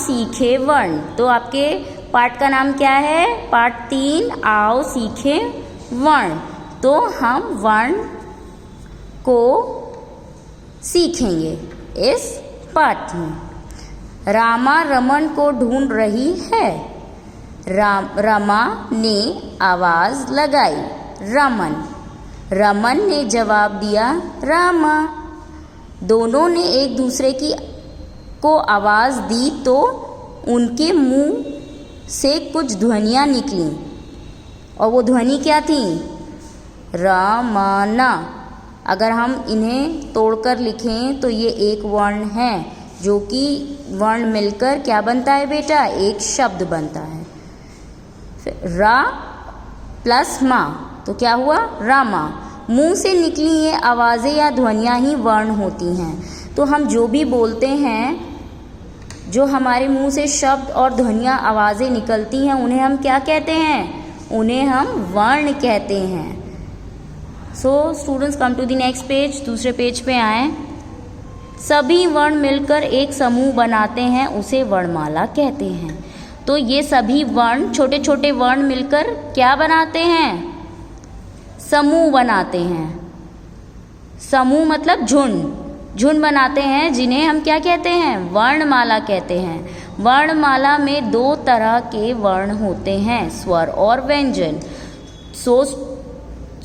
सीखे वर्ण। तो आपके पाठ का नाम क्या है? पाठ 3, आओ सीखे वर्ण। तो हम वर्ण को सीखेंगे इस पाठ में। रामा रमन को ढूंढ रही है। रमा ने आवाज लगाई, रमन। रमन ने जवाब दिया, रामा। दोनों ने एक दूसरे को आवाज दी तो उनके मुंह से कुछ ध्वनियां निकली, और वो ध्वनि क्या थी? रमना। अगर हम इन्हें तोड़कर लिखें तो ये एक वर्ण है, जो कि वर्ण मिलकर क्या बनता है बेटा? एक शब्द बनता है। रा प्लस मा, तो क्या हुआ? रामा। मुंह से निकली ये आवाज़ें या ध्वनियाँ ही वर्ण होती हैं। तो हम जो भी बोलते हैं, जो हमारे मुंह से शब्द और ध्वनियाँ आवाज़ें निकलती हैं, उन्हें हम क्या कहते हैं? उन्हें हम वर्ण कहते हैं। So students, come to the next page. दूसरे पेज पे आए। सभी वर्ण मिलकर एक समूह बनाते हैं, उसे वर्णमाला कहते हैं। तो ये सभी वर्ण, छोटे छोटे वर्ण मिलकर क्या बनाते हैं? समूह बनाते हैं। समूह मतलब झुंड। झुंड बनाते हैं, जिन्हें हम क्या कहते हैं? वर्णमाला कहते हैं। वर्णमाला में 2 तरह के वर्ण होते हैं, स्वर और व्यंजन। So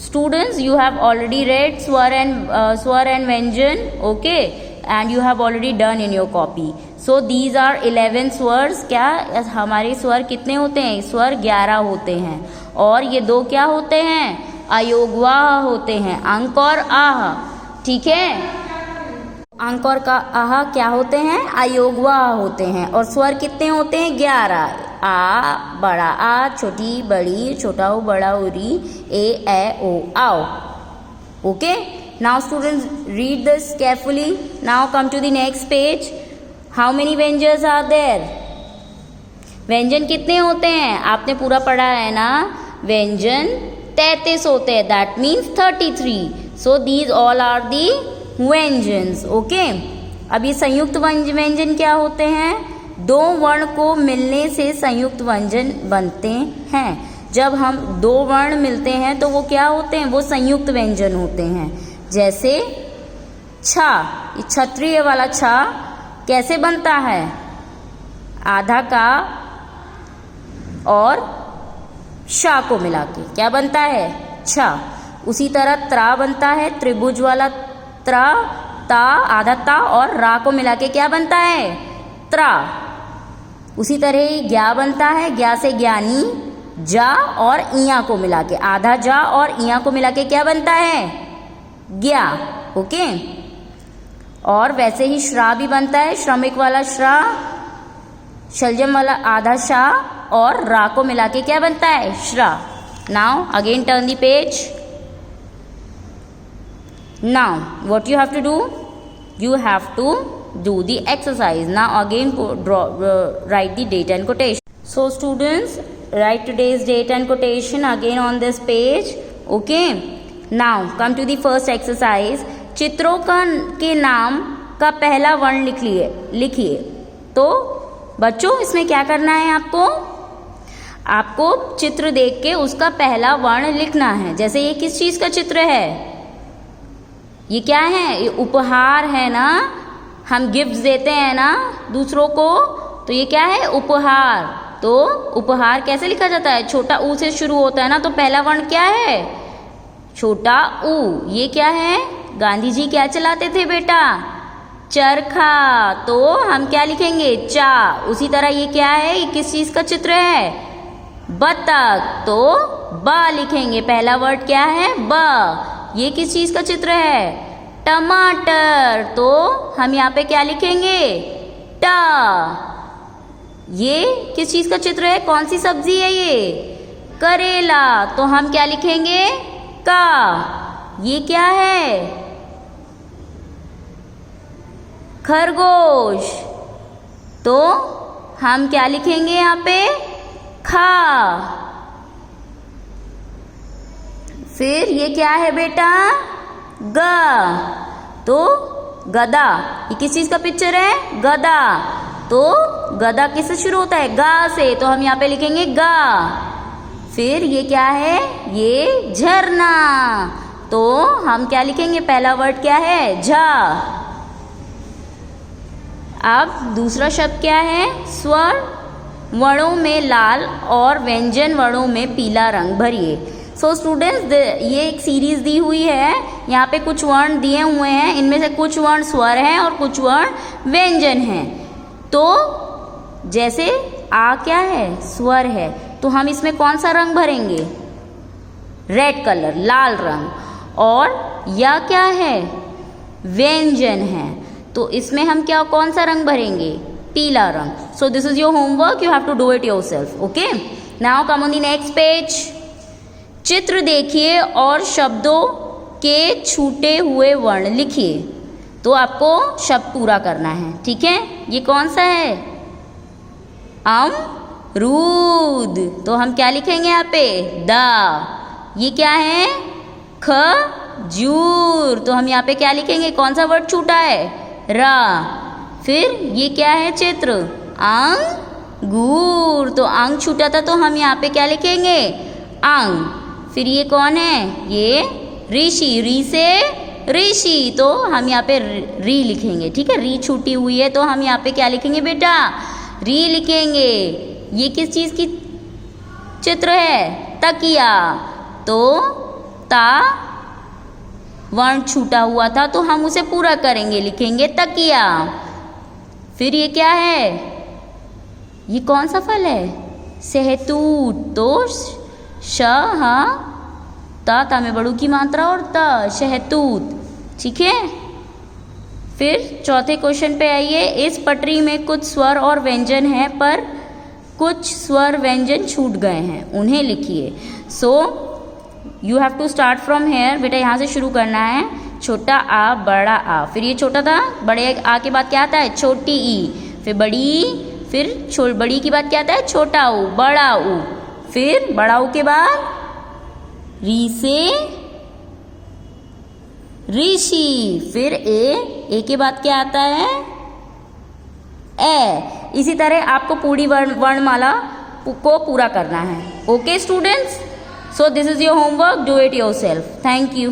students, you have already read swar and vyanjan, okay, and you have already done in your copy. So these are 11 swars. क्या हमारे स्वर कितने होते हैं? स्वर 11 होते हैं, और ये 2 क्या होते हैं? अयोगवाह होते हैं, अंक और आह। ठीक है, अंक और आह क्या होते हैं? अयोगवाह होते हैं। और स्वर कितने होते हैं? 11। आ, बड़ा आ, छोटी बड़ी, छोटा ऊ बड़ा उरी, ए ओ आओ। Okay, now students read this carefully. Now come to the next page. How many व्यंजन्स आर देयर? व्यंजन कितने होते हैं? आपने पूरा पढ़ा है ना? व्यंजन 33 होते हैं, that means 33। So these all are the व्यंजन्स। ओके, अब ये संयुक्त व्यंजन क्या होते हैं? 2 वर्ण को मिलने से संयुक्त व्यंजन बनते हैं। जब हम 2 वर्ण मिलते हैं तो वो क्या होते हैं? वो संयुक्त व्यंजन होते हैं। जैसे छा, ये क्षत्रिय वाला छा कैसे बनता है? आधा का और शा को मिला के क्या बनता है? छा। उसी तरह त्रा बनता है, त्रिभुज वाला त्रा, ता, आधा ता और रा को मिला के क्या बनता है? त्रा। उसी तरह ज्ञा बनता है, ज्ञा से ज्ञानी, जा और इया को मिला के, आधा जा और इया को मिला के क्या बनता है? ज्ञा। ओके, और वैसे ही श्रा भी बनता है, श्रमिक वाला श्रा, शलजम वाला आधा शा और रा को मिला के क्या बनता है? श्रा। Now again turn the page. Now what you have to do? You have to do the exercise. Now again write the date and quotation. So students, write today's date and quotation again on this page. Okay, now come to the first exercise. चित्रों के नाम का पहला वर्ण लिखिए। तो बच्चों, इसमें क्या करना है? आपको चित्र देख के उसका पहला वर्ण लिखना है। जैसे ये किस चीज का चित्र है? ये क्या है? ये उपहार है ना, हम गिफ्ट्स देते हैं ना दूसरों को, तो ये क्या है? उपहार। तो उपहार कैसे लिखा जाता है? छोटा ऊ से शुरू होता है ना, तो पहला वर्ण क्या है? छोटा ऊ। ये क्या है? गांधी जी क्या चलाते थे बेटा? चरखा। तो हम क्या लिखेंगे? चा। उसी तरह ये क्या है? ये किस चीज का चित्र है? बतख। तो ब लिखेंगे। पहला वर्ड क्या है? ब। ये किस चीज का चित्र है? टमाटर। तो हम यहाँ पे क्या लिखेंगे? टा। ये किस चीज का चित्र है? कौन सी सब्जी है ये? करेला। तो हम क्या लिखेंगे? का। ये क्या है? खरगोश। तो हम क्या लिखेंगे यहाँ पे? खा। फिर ये क्या है बेटा? ग। तो गधा। ये किस चीज का पिक्चर है? गधा। तो गधा किससे शुरू होता है? गा से, तो हम यहाँ पे लिखेंगे गा। फिर ये क्या है? ये झरना, तो हम क्या लिखेंगे? पहला वर्ड क्या है? झा। अब दूसरा शब्द क्या है? स्वर वर्णों में लाल और व्यंजन वर्णों में पीला रंग भरिए। सो स्टूडेंट्स, ये एक सीरीज दी हुई है, यहाँ पे कुछ वर्ण दिए हुए हैं, इनमें से कुछ वर्ण स्वर हैं और कुछ वर्ण व्यंजन हैं। तो जैसे आ क्या है? स्वर है, तो हम इसमें कौन सा रंग भरेंगे? रेड कलर, लाल रंग। और या क्या है? व्यंजन है, तो इसमें हम क्या कौन सा रंग भरेंगे? पीला रंग। So this is your homework, you have to do it yourself. Okay, now come on the next page. चित्र देखिए और शब्दों के छूटे हुए वर्ण लिखिए। तो आपको शब्द पूरा करना है, ठीक है? ये कौन सा है? अमरूद, तो हम क्या लिखेंगे यहाँ पे? दा। ये क्या है? खजूर, तो हम यहाँ पे क्या लिखेंगे? कौन सा वर्ड छूटा है? रा। फिर ये क्या है? चित्र अंगूर, तो अंग छूटा था, तो हम यहाँ पे क्या लिखेंगे? अंग। फिर ये कौन है? ये ऋषि, री से ऋषि, तो हम यहाँ पे री लिखेंगे, ठीक है? री छूटी हुई है, तो हम यहाँ पे क्या लिखेंगे बेटा? री लिखेंगे। ये किस चीज की चित्र है? तकिया, तो ता वर्ण छूटा हुआ था, तो हम उसे पूरा करेंगे, लिखेंगे तकिया। फिर ये क्या है? ये कौन सा फल है? सहतूत, तो ता में बड़ू की मात्रा और त, शहतूत, ठीक है? फिर चौथे क्वेश्चन पे आइए। इस पटरी में कुछ स्वर और व्यंजन हैं, पर कुछ स्वर व्यंजन छूट गए हैं, उन्हें लिखिए। So you have to start from here. बेटा यहाँ से शुरू करना है। छोटा आ, बड़ा आ, फिर ये छोटा था, बड़े आ के बाद क्या आता है? छोटी ई, फिर बड़ी, फिर बड़ी के बाद क्या आता है? छोटा ऊ, बड़ा ऊ, फिर बड़ा ऊ के बाद री से ऋषि, फिर ए के बाद क्या आता है? ए। इसी तरह आपको पूरी वर्णमाला को पूरा करना है। Okay students, so this is your homework, do it yourself. Thank you.